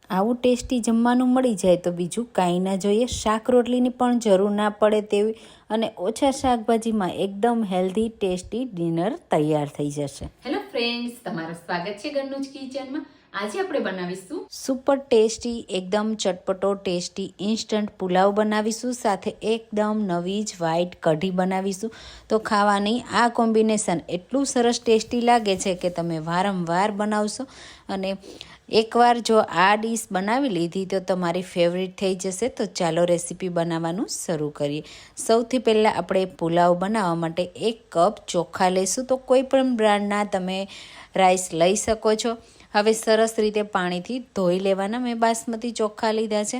આવું ટેસ્ટી જમવાનું મળી જાય તો બીજું કાંઈ ના જોઈએ, શાક રોટલીની પણ જરૂર ના પડે તેવી અને ઓછા શાકભાજીમાં એકદમ હેલ્ધી ટેસ્ટી ડિનર તૈયાર થઈ જશે. હેલો ફ્રેન્ડ્સ, તમારું સ્વાગત છે ઘરનું જ કિચનમાં. આજે આપણે બનાવીશું સુપર ટેસ્ટી, એકદમ ચટપટો ટેસ્ટી ઇન્સ્ટન્ટ પુલાવ બનાવીશું. સાથે એકદમ નવી જ વ્હાઈટ કઢી બનાવીશું. તો ખાવાની આ કોમ્બિનેશન એટલું સરસ ટેસ્ટી લાગે છે કે તમે વારંવાર બનાવશો અને એકવાર જો આ ડીશ બનાવી લીધી તો તમારી ફેવરિટ થઈ જશે. તો ચાલો રેસીપી બનાવવાનું શરૂ કરીએ. સૌથી પહેલાં આપણે પુલાવ બનાવવા માટે 1 કપ ચોખા લઈશું. તો કોઈ પણ બ્રાન્ડના તમે રાઈસ લઈ શકો છો. હવે સરસ રીતે પાણીથી ધોઈ લેવાના. મેં બાસમતી ચોખા લીધા છે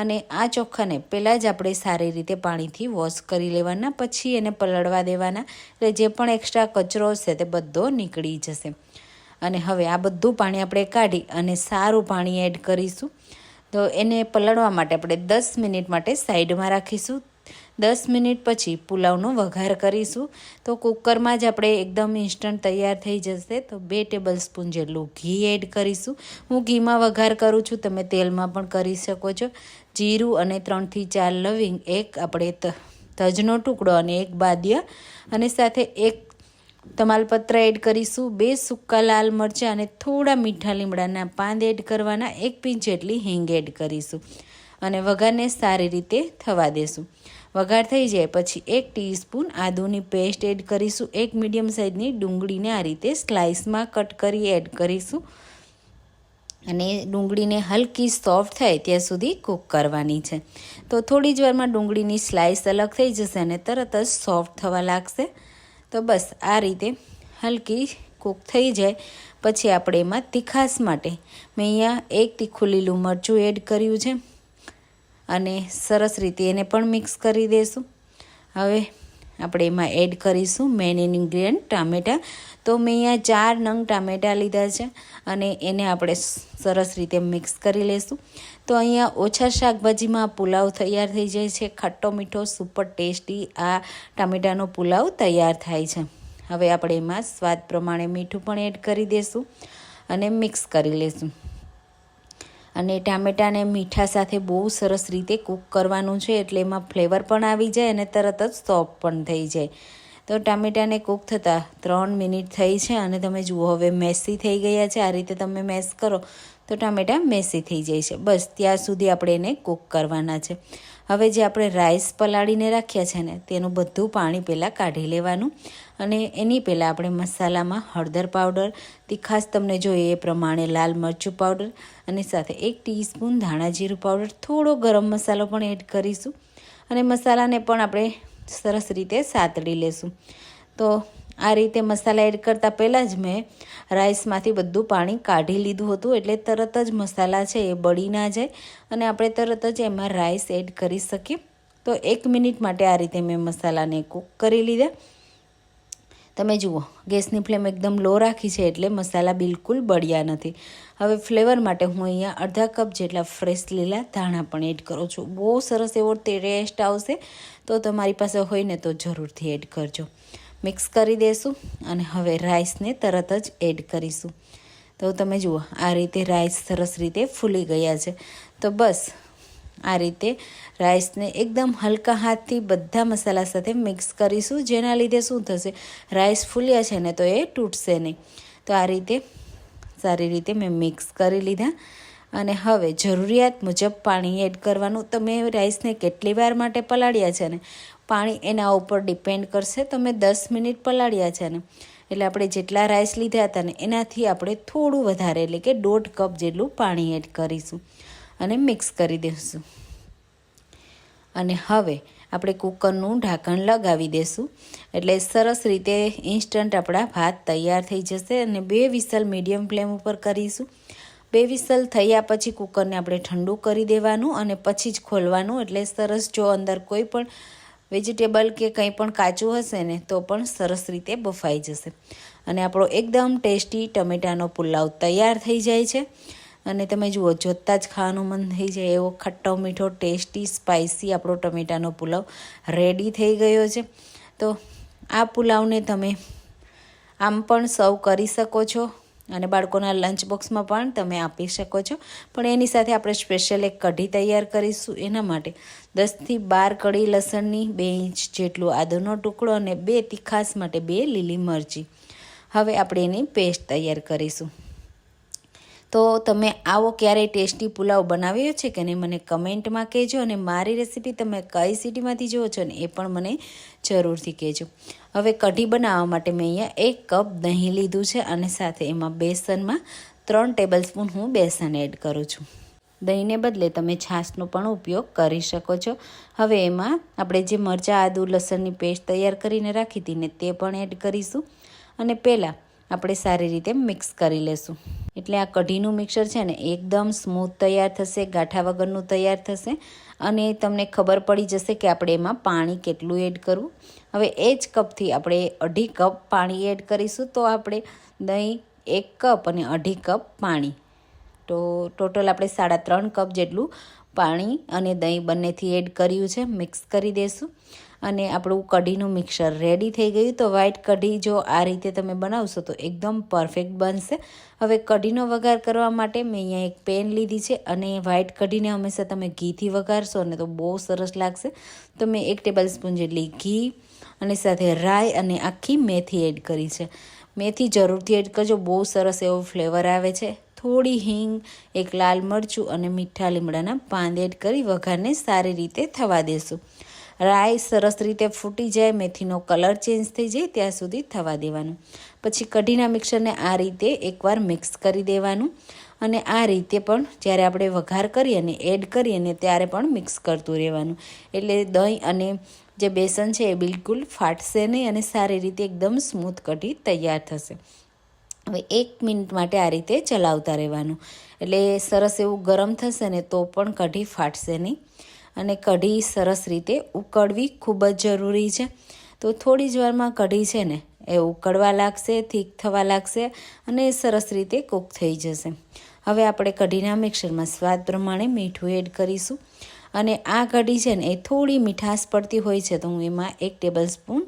અને આ ચોખાને પહેલાં જ આપણે સારી રીતે પાણીથી વોશ કરી લેવાના, પછી એને પલળવા દેવાના. એટલે જે પણ એક્સ્ટ્રા કચરો હશે તે બધો નીકળી જશે. અને હવે આ બધું પાણી આપણે કાઢી અને સારું પાણી એડ કરીશું. તો એને પલળવા માટે આપણે 10 મિનિટ માટે સાઈડમાં રાખીશું. 10 મિનિટ પછી પુલાવનો વઘાર કરીશું. તો કુકરમાં જ આપણે એકદમ ઇન્સ્ટન્ટ તૈયાર થઈ જશે. તો 2 ટેબલ સ્પૂન જેટલું ઘી એડ કરીશું. હું ઘીમાં વઘાર કરું છું, તમે તેલમાં પણ કરી શકો છો. જીરું અને 3 થી 4 લવિંગ, એક આપણે તજનો ટુકડો અને એક બાદિયા અને સાથે એક તમાલપત્ર એડ કરીશું. 2 સૂકા લાલ મરચાં અને થોડા મીઠા લીમડાના પાન એડ કરવાના. 1 પિંચ જેટલી હિંગ એડ કરીશું અને વઘારને સારી રીતે થવા દેશું. વઘાર થઈ જાય પછી 1 ટીસ્પૂન આદુની પેસ્ટ એડ કરીશું. 1 મીડિયમ સાઇઝની ડુંગળીને આ રીતે સ્લાઇસમાં કટ કરી એડ કરીશું અને ડુંગળીને હલકી સોફ્ટ થાય ત્યાં સુધી કૂક કરવાની છે. તો થોડી જ વારમાં ડુંગળીની સ્લાઇસ અલગ થઈ જશે અને તરત જ સોફ્ટ થવા લાગશે. તો બસ આ રીતે હલકી કૂક થઈ જાય પછી આપણે એમાં તીખાશ માટે મેં અહીંયા 1 તીખું લીલું મરચું એડ કર્યું છે અને સરસ રીતે એને પણ મિક્સ કરી દઈશું. હવે આપણે એમાં એડ કરીશું મેઇન ઇન્ગ્રીડિયન્ટ ટામેટાં. તો મેં અહીંયા 4 નંગ ટામેટાં લીધા છે અને એને આપણે સરસ રીતે મિક્સ કરી લઈશું. તો અહીંયા ઓછા શાકભાજીમાં પુલાવ તૈયાર થઈ જાય છે. ખટ્ટો મીઠો સુપર ટેસ્ટી આ ટામેટાનો પુલાવ તૈયાર થાય છે. હવે આપણે એમાં સ્વાદ પ્રમાણે મીઠું પણ એડ કરી દઈશું અને મિક્સ કરી લઈશું. અને ટામેટાને મીઠા સાથે બહુ સરસ રીતે કૂક કરવાનું છે, એટલે એમાં ફ્લેવર પણ આવી જાય અને તરત જ સોફ્ટ પણ થઈ જાય. તો ટામેટાને કૂક થતાં 3 મિનિટ થઈ છે અને તમે જુઓ હવે મેસી થઈ ગયા છે. આ રીતે તમે મેશ કરો તો ટામેટાં મેસી થઈ જાય છે. બસ ત્યાં સુધી આપણે એને કૂક કરવાના છે. હવે જે આપણે રાઈસ પલાળીને રાખ્યા છે ને તેનું બધું પાણી પહેલાં કાઢી લેવાનું અને એની પહેલાં આપણે મસાલામાં હળદર પાવડર, તીખાશ તમને જોઈએ એ પ્રમાણે લાલ મરચું પાવડર અને સાથે 1 ટીસ્પૂન ધાણા જીરું પાવડર, થોડો ગરમ મસાલો પણ એડ કરીશું અને મસાલાને પણ આપણે સરસ રીતે સાતળી લેશું. તો આ રીતે મસાલા એડ કરતાં પહેલાં જ મેં રાઈસમાંથી બધું પાણી કાઢી લીધું હતું, એટલે તરત જ મસાલા છે એ બળી ના જાય અને આપણે તરત જ એમાં રાઈસ એડ કરી શકીએ. તો 1 મિનિટ માટે આ રીતે મેં મસાલાને કૂક કરી લીધા. તમે જુઓ ગેસની ફ્લેમ એકદમ લો રાખી છે એટલે મસાલા બિલકુલ બળ્યા નથી. હવે ફ્લેવર માટે હું અહીંયા અડધા કપ જેટલા ફ્રેશ લીલા ધાણા પણ એડ કરું છું. બહુ સરસ એવો ટેસ્ટ આવશે. તો તમારી પાસે હોય ને તો જરૂરથી એડ કરજો. મિક્સ કરી દઈશું અને હવે રાઈસને તરત જ એડ કરીશું. તો તમે જુઓ આ રીતે રાઈસ સરસ રીતે ફૂલી ગયા છે. તો બસ આ રીતે રાઈસને એકદમ હલકા હાથથી બધા મસાલા સાથે મિક્સ કરીશું, જેના લીધે શું થશે, રાઈસ ફૂલ્યા છે ને તો એ તૂટશે નહીં. તો આ રીતે સારી રીતે મેં મિક્સ કરી લીધા અને હવે જરૂરિયાત મુજબ પાણી એડ કરવાનું. તમે રાઈસને કેટલી વાર માટે પલાળ્યા છે ને પાણી એના ઉપર ડિપેન્ડ કરશે. તમે 10 મિનિટ પલાળ્યા છે ને એટલે આપણે જેટલા રાઈસ લીધા હતા ને એનાથી આપણે થોડું વધારે એટલે કે 1.5 કપ જેટલું પાણી એડ કરીશું અને મિક્સ કરી દઈશું. અને હવે આપણે કુકરનું ઢાંકણ લગાવી દઈશું એટલે સરસ રીતે ઇન્સ્ટન્ટ આપણા ભાત તૈયાર થઈ જશે. અને 2 વિસલ મીડિયમ ફ્લેમ ઉપર કરીશું. 2 વિસલ થયા પછી કુકરને આપણે ઠંડુ કરી દેવાનું અને પછી જ ખોલવાનું. એટલે સરસ જો અંદર કોઈ પણ વેજીટેબલ કે કંઈ પણ કાચું હશે ને તો પણ સરસ રીતે બફાઈ જશે અને આપણો એકદમ ટેસ્ટી ટમેટાનો પુલાવ તૈયાર થઈ જાય છે. અને તમે જુઓ જોતાં જ ખાવાનું મન થઈ જાય એવો ખટ્ટો મીઠો ટેસ્ટી સ્પાઇસી આપણો ટમેટાનો પુલાવ રેડી થઈ ગયો છે. તો આ પુલાવને તમે આમ પણ સર્વ કરી શકો છો અને બાળકોના લંચ બોક્સમાં પણ તમે આપી શકો છો. પણ એની સાથે આપણે સ્પેશિયલ એક કઢી તૈયાર કરીશું. એના માટે 10થી 12 કળી લસણની, 2 ઇંચ જેટલું આદુનો ટુકડો અને 2 તીખાસ માટે 2 લીલી મરચી. હવે આપણે એની પેસ્ટ તૈયાર કરીશું. તો તમે આવો ક્યારેય ટેસ્ટી પુલાવ બનાવ્યો છે કે નહીં મને કમેન્ટમાં કહેજો, અને મારી રેસીપી તમે કઈ સિટીમાંથી જુઓ છો ને એ પણ મને જરૂરથી કહેજો. હવે કઢી બનાવવા માટે મેં અહીંયા 1 કપ દહીં લીધું છે અને સાથે એમાં બેસનમાં 3 ટેબલસ્પૂન હું બેસન એડ કરું છું. દહીંને બદલે તમે છાશનો પણ ઉપયોગ કરી શકો છો. હવે એમાં આપણે જે મરચાં, આદુ, લસણની પેસ્ટ તૈયાર કરીને રાખી હતી ને તે પણ એડ કરીશું. અને પહેલાં આપણે સારી રીતે મિક્સ કરી લેશું. એટલે આ કઢીનું મિક્સર છે ને એકદમ સ્મૂથ તૈયાર થશે, ગાંઠા વગરનું તૈયાર થશે. અને તમને ખબર પડી જશે કે આપણે એમાં પાણી કેટલું એડ કરવું. હવે એ જ કપથી આપણે 2.5 કપ પાણી એડ કરીશું. તો આપણે દહીં 1 કપ અને 2.5 કપ પાણી, તો ટોટલ આપણે 3.5 કપ જેટલું પાણી અને દહીં બંનેથી એડ કર્યું છે. મિક્સ કરી દઈશું અને આપણું કઢીનું મિક્સર રેડી થઈ ગયું. તો વ્હાઈટ કઢી જો આ રીતે તમે બનાવશો તો એકદમ પરફેક્ટ બનશે. હવે કઢીનો વઘાર કરવા માટે મેં અહીંયા એક પેન લીધી છે અને વ્હાઈટ કઢીને હંમેશા તમે ઘીથી વઘારશો ને તો બહુ સરસ લાગશે. તો મેં 1 ટેબલસ્પૂન જેટલી ઘી અને સાથે રાઈ અને આખી મેથી એડ કરી છે. મેથી જરૂરથી એડ કરજો, બહુ સરસ એવો ફ્લેવર આવે છે. થોડી હિંગ, 1 લાલ મરચું અને મીઠા લીમડાના પાન એડ કરી વઘારને સારી રીતે થવા દેશું. રાઈ સરસ રીતે ફૂટી જાય, મેથીનો કલર ચેન્જ થઈ જાય ત્યાં સુધી થવા દેવાનું. પછી કઢીના મિક્સરને આ રીતે એકવાર મિક્સ કરી દેવાનું. અને આ રીતે પણ જ્યારે આપણે વઘાર કરીએ અને એડ કરીએ ને ત્યારે પણ મિક્સ કરતું રહેવાનું. એટલે દહીં અને જે બેસન છે એ બિલકુલ ફાટશે નહીં અને સારી રીતે એકદમ સ્મૂથ કઢી તૈયાર થશે. હવે 1 મિનિટ માટે આ રીતે ચલાવતા રહેવાનું. એટલે સરસ એવું ગરમ થશે ને તો પણ કઢી ફાટશે નહીં. અને કઢી સરસ રીતે ઉકળવી ખૂબ જ જરૂરી છે. તો થોડી જ વારમાં કઢી છે ને એ ઉકળવા લાગશે, થીક થવા લાગશે અને સરસ રીતે કૂક થઈ જશે. હવે આપણે કઢીના મિક્સરમાં સ્વાદ પ્રમાણે મીઠું એડ કરીશું. અને આ કઢી છે ને એ થોડી મીઠાશ પડતી હોય છે તો હું એમાં 1 ટેબલસ્પૂન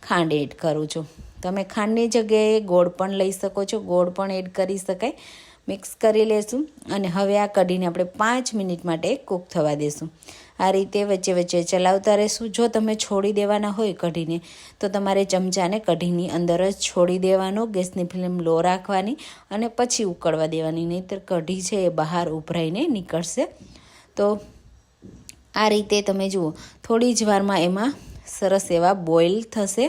ખાંડ એડ કરું છું. તમે ખાંડની જગ્યાએ ગોળ પણ લઈ શકો છો, ગોળ પણ એડ કરી શકાય. મિક્સ કરી લેશું અને હવે આ કઢીને આપણે 5 મિનિટ માટે કૂક થવા દેશું. આ રીતે વચ્ચે વચ્ચે ચલાવતા રહેશું. જો તમે છોડી દેવાના હોય કઢીને તો તમારે ચમચાને કઢીની અંદર જ છોડી દેવાનો, ગેસની ફ્લેમ લો રાખવાની અને પછી ઉકળવા દેવાની, નહીંતર કઢી છે એ બહાર ઉભરાઈને નીકળશે. તો આ રીતે તમે જુઓ થોડી જ વારમાં એમાં સરસ એવા બોઇલ થશે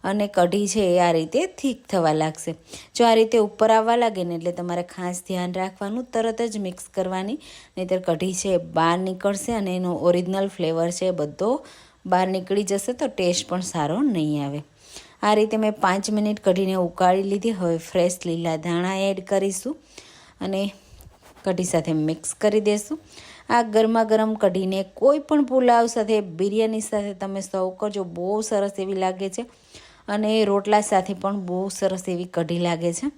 અને કઢી છે એ આ રીતે થીક થવા લાગશે. જો આ રીતે ઉપર આવવા લાગે ને એટલે તમારે ખાસ ધ્યાન રાખવાનું, તરત જ મિક્સ કરવાની, નહીંતર કઢી છે બહાર નીકળશે અને એનો ઓરિજિનલ ફ્લેવર છે બધો બહાર નીકળી જશે તો ટેસ્ટ પણ સારો નહીં આવે. આ રીતે મેં 5 મિનિટ કઢીને ઉકાળી લીધી. હવે ફ્રેશ લીલા ધાણા એડ કરીશું અને કઢી સાથે મિક્સ કરી દઈશું. આ ગરમા ગરમ કઢીને કોઈ પણ પુલાવ સાથે, બિરયાની સાથે તમે સર્વ કરજો, બહુ સરસ એવી લાગે છે. અને રોટલા સાથે પણ બહુ સરસ એવી કઢી લાગે છે.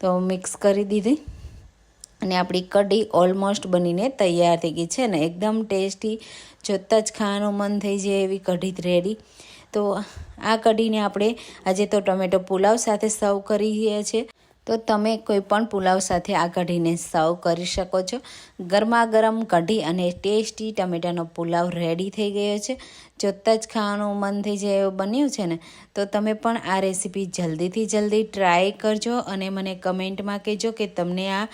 તો મિક્સ કરી દીધી અને આપણી કઢી ઓલમોસ્ટ બનીને તૈયાર થઈ ગઈ છે ને એકદમ ટેસ્ટી, જોતાં જ ખાવાનું મન થઈ જાય એવી કઢી રેડી. તો આ કઢીને આપણે આજે તો ટમેટો પુલાવ સાથે સર્વ કરીએ છીએ. તો તમે કોઈ પણ પુલાવ સાથે આ કઢીને સર્વ કરી શકો છો. ગરમા ગરમ કઢી અને ટેસ્ટી ટમેટાનો પુલાવ રેડી થઈ ગયો છે. જોતાં જ ખાવાનું મન થઈ જાય એવું બન્યું છે ને. તો તમે પણ આ રેસીપી જલ્દીથી જલ્દી ટ્રાય કરજો અને મને કમેન્ટમાં કહેજો કે તમને આ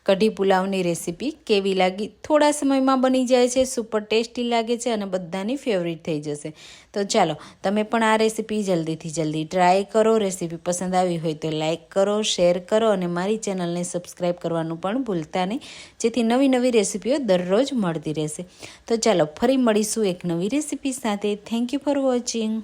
કઢી પુલાવની રેસીપી કેવી લાગી. થોડા સમયમાં બની જાય છે, સુપર ટેસ્ટી લાગે છે અને બધાની ફેવરિટ થઈ જશે. તો ચાલો તમે પણ આ રેસીપી જલ્દીથી જલ્દી ટ્રાય કરો. રેસીપી પસંદ આવી હોય તો લાઇક કરો, શેર કરો અને મારી ચેનલને સબસ્ક્રાઈબ કરવાનું પણ ભૂલતા નહીં, જેથી નવી નવી રેસીપીઓ દરરોજ મળતી રહેશે. તો ચાલો ફરી મળીશું એક નવી રેસીપી સાથે. Thank you for watching.